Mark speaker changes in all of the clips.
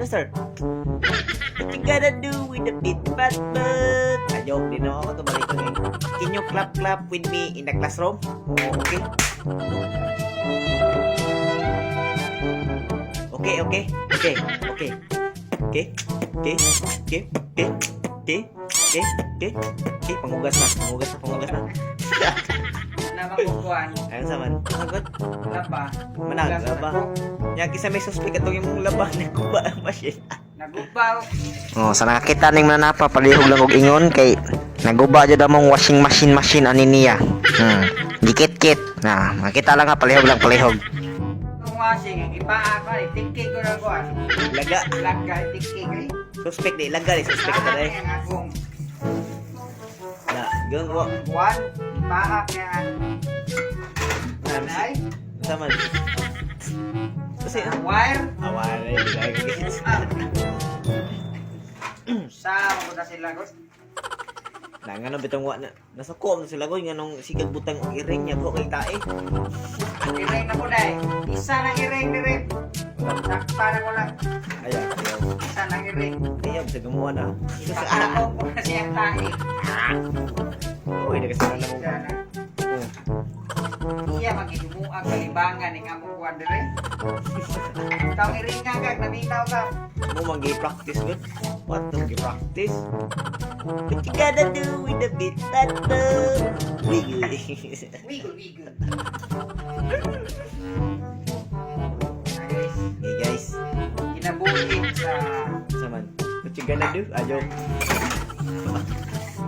Speaker 1: Mister. What you gotta do with the bit fat bird? Joke din ako ito. Balik ko ngayon. Can you clap with me in the classroom? Okay. Okay. Pangugas na.
Speaker 2: Namakukuan.
Speaker 1: Ayun sa man. Sagot.
Speaker 2: Laba.
Speaker 1: Manag, laba. Nya kisa may suspect atong imong laba ni kuba ang machine.
Speaker 2: Nagubaw.
Speaker 3: Oh, sa nakakita ning manapa palihog lang og ingon kay naguba jud among washing machine ani niya. Dikit-kit. Nah, makita lang nga palihog.
Speaker 2: Kung washing, ipaa ko, itikik ko na ko.
Speaker 1: Laga.
Speaker 2: Laga, itikik.
Speaker 1: Suspect di laga ni suspect ta dai.
Speaker 2: Akong
Speaker 1: Na, gung wa.
Speaker 2: buwan, ipaa kaya nanay.
Speaker 1: Sa man. Kasi
Speaker 2: Wire.
Speaker 1: aware lagi.
Speaker 2: Sama ko na sila ko.
Speaker 1: Na nga nang bitong wa na. Nasuko na sila ko nganong sigag butang og iring niya bro kay tae.
Speaker 2: Ang iring na ko dai. Isa na iring dire. Sakpa na ko lang.
Speaker 1: Ayaw.
Speaker 2: Isa na iring.
Speaker 1: Ayaw sa gumawa na.
Speaker 2: Sakpa ko na siyang tae.
Speaker 1: Uy, nagkasama na mo.
Speaker 2: Iya magihimu ang kalibangan ning among kuan dire. Taong iring nga kag naminaw ka.
Speaker 1: Mo magi-practice good. What to practice? What you gotta do with the bit that wiggle.
Speaker 2: Wiggle.
Speaker 1: Hey guys,
Speaker 2: Kinabuhin sa
Speaker 1: saman. What you gonna do? Ajo.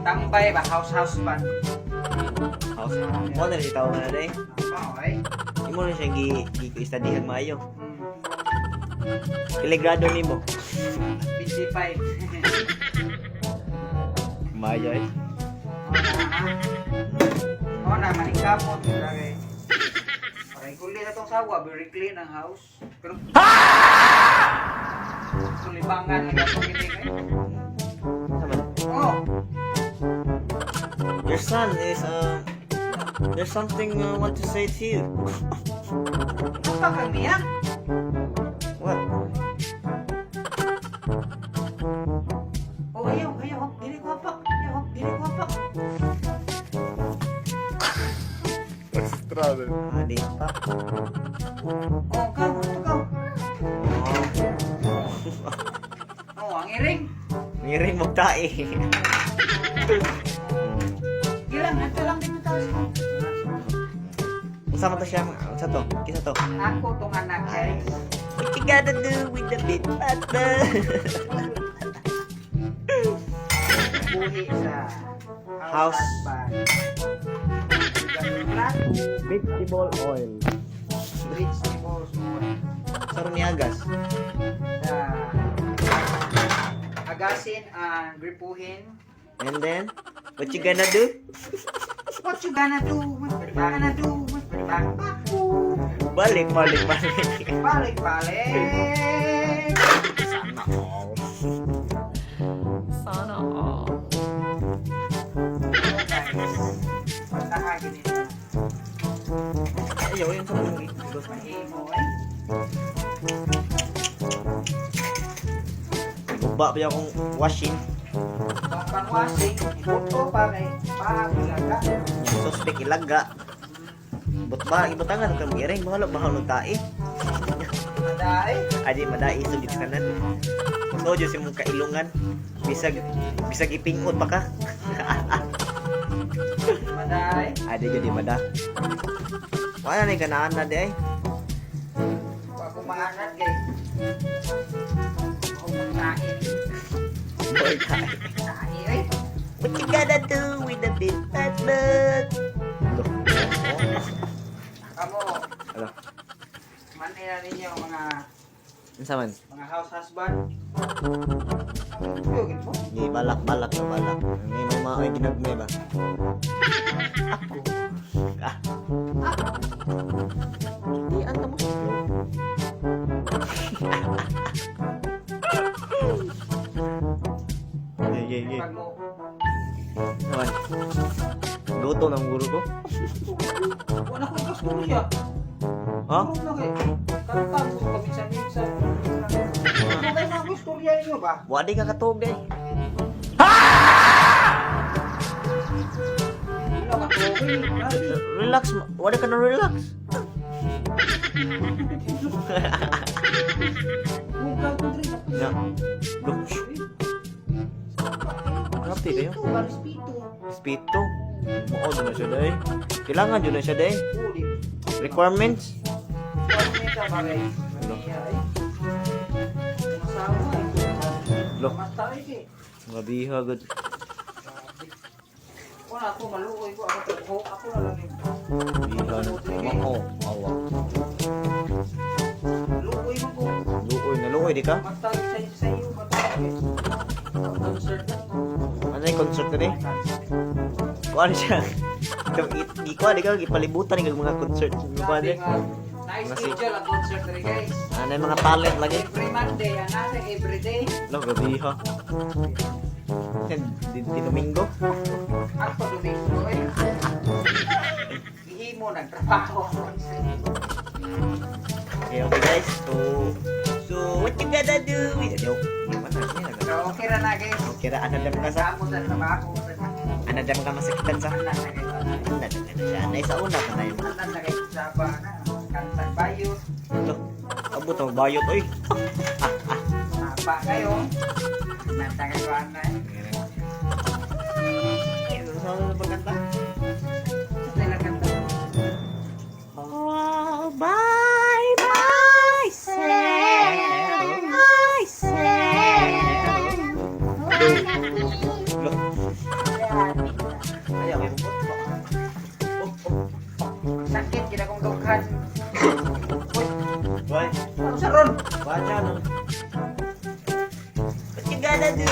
Speaker 2: tambay ba house ba.
Speaker 1: House. Mo na itaw na dai.
Speaker 2: Okay.
Speaker 1: Imo na siya gi-studyhan maayo. Ilang grado nimo?
Speaker 2: 55.
Speaker 1: Maayo eh.
Speaker 2: Na manikapon kay. Paray kulit atong sawa, very clean ang house. Pero sulibangan lang atong iting eh.
Speaker 1: Saman.
Speaker 2: Oh,
Speaker 1: Your son is there's something I want to say to you.
Speaker 2: apa kami ya?
Speaker 1: What?
Speaker 2: Oh, ayo, dili ko apa.
Speaker 1: Adi pa.
Speaker 2: Oh, kau. Oh, ang iring.
Speaker 1: Ngiring mo tae.
Speaker 2: Gilang, ito lang din ang taos ko.
Speaker 1: Sama to siya. Sa to. Kisa to.
Speaker 2: Ako tong anak kay.
Speaker 1: What you gotta do with the bit partner?
Speaker 2: Buhi sa
Speaker 1: House.
Speaker 2: husband.
Speaker 1: Vegetable oil.
Speaker 2: Vegetables mo.
Speaker 1: Sarong niagas.
Speaker 2: Sa agasin ang gripuhin.
Speaker 1: And then, what you gonna do?
Speaker 2: What you gonna do?
Speaker 1: Balik.
Speaker 2: Balik.
Speaker 1: Sana all.
Speaker 2: Pagkahagin nito.
Speaker 1: Ayaw, yun sa mga gigos.
Speaker 2: Mahimo eh.
Speaker 1: Guba pa akong washing.
Speaker 2: Pang-washing, ibuto pa kay pang-ilaga.
Speaker 1: Yung suspect ilaga. Ibutangan ka mag-iring. Mahalo tae.
Speaker 2: Maday.
Speaker 1: Adi, madai sugit kanan. Sojo si mong kailungan. Bisag ipingot pa ka.
Speaker 2: Maday.
Speaker 1: Adi, jadi mada. Wala na yung kanaan na di ay.
Speaker 2: Pag kumaanat kay kumain.
Speaker 1: Boy, tae.
Speaker 2: Tahi eh.
Speaker 1: What you gotta do with the bit fat bird?
Speaker 2: Kamo,
Speaker 1: Ano?
Speaker 2: manila ninyo
Speaker 1: Ano sa man?
Speaker 2: mga house husband. Tuyogin mo.
Speaker 1: May balak. May mga ay ginagmay ba? Ako. Hindi, ano mo? Yeah.
Speaker 2: Pag mo,
Speaker 1: Naman. Luto ng guro ko.
Speaker 2: wala ko ikas mo siya.
Speaker 1: Ha?
Speaker 2: Tulog na kay. Kantang mo, paminsan-minsan. Ano kayo sabi? Kuya nyo ba?
Speaker 1: Wadi ka katog day.
Speaker 2: Wala ka okay.
Speaker 1: Relax, wadi ka na relax.
Speaker 2: Buka ko rin.
Speaker 1: Ya. Look. Grabe kayo.
Speaker 2: Spito.
Speaker 1: Spito. Oo, doon na siya day. Kailangan doon na siya day.
Speaker 2: Uli.
Speaker 1: Requirements.
Speaker 2: Kami sa bagay. Maniya eh. Masawa eh.
Speaker 1: Look.
Speaker 2: Matay eh.
Speaker 1: Mabiha good.
Speaker 2: Wala ako malukoy ko. Ako na lang yun.
Speaker 1: Mabiha na. Oo, awa.
Speaker 2: Lukoy mo ko.
Speaker 1: Naluoy di ka?
Speaker 2: Matay sa iyo. Matay. Concert na.
Speaker 1: Ano yung concert na day? Kuha siya. Ikuha di ka, ipalibutan yung mga concert. Kuha di.
Speaker 2: Na-schedule ang concert rin guys.
Speaker 1: Ano yung mga talent lagi?
Speaker 2: Every Monday, ang nasa every day.
Speaker 1: Lo, gabiha. Di Domingo.
Speaker 2: Ako Domingo eh. Ihimo nagtrabaho.
Speaker 1: Okay guys. So what you gonna do? Joke.
Speaker 2: Pero okay ra na guys.
Speaker 1: Okay ra, ano dam ka sa?
Speaker 2: Kasama sa trabaho.
Speaker 1: Ano dam ka masakitan sa?
Speaker 2: Ano na guys.
Speaker 1: Ano na siya? Ano sa una ka na yun?
Speaker 2: Ano na guys. Saba na. Kantag bayo.
Speaker 1: Ito. Abot ang bayot, oy.
Speaker 2: Saba kayo. Nantagay ko na eh.
Speaker 1: Saan na pagkanta?
Speaker 2: Sila kanta.
Speaker 1: All by myself. Look. Ayaw, may bubot pa.
Speaker 2: Sakit, kita kong dughan.
Speaker 1: Why?
Speaker 2: Ano sa ron?
Speaker 1: Baca no. What you gonna do?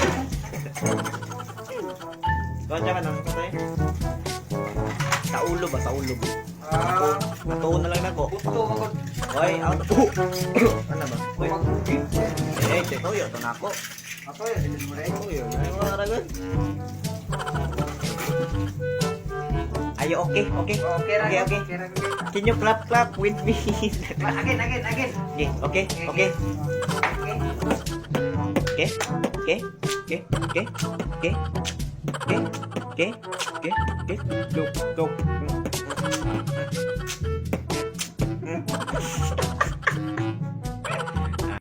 Speaker 1: Baca ka nang katay. Sa ulo ba? Sa ulo ba? Natuon na lang ako.
Speaker 2: Buto ako.
Speaker 1: Hoy, out. Ano ba? Hoy. Toyo to na ako.
Speaker 2: Ako yun, hindi mo rin.
Speaker 1: Toyo, ay mga ragon. Ayo, okay.
Speaker 2: Okay,
Speaker 1: Okay.
Speaker 2: okay ra, okay.
Speaker 1: Can you clap with me?
Speaker 2: Again.
Speaker 1: Okay.
Speaker 2: Okay. Go.
Speaker 1: Go.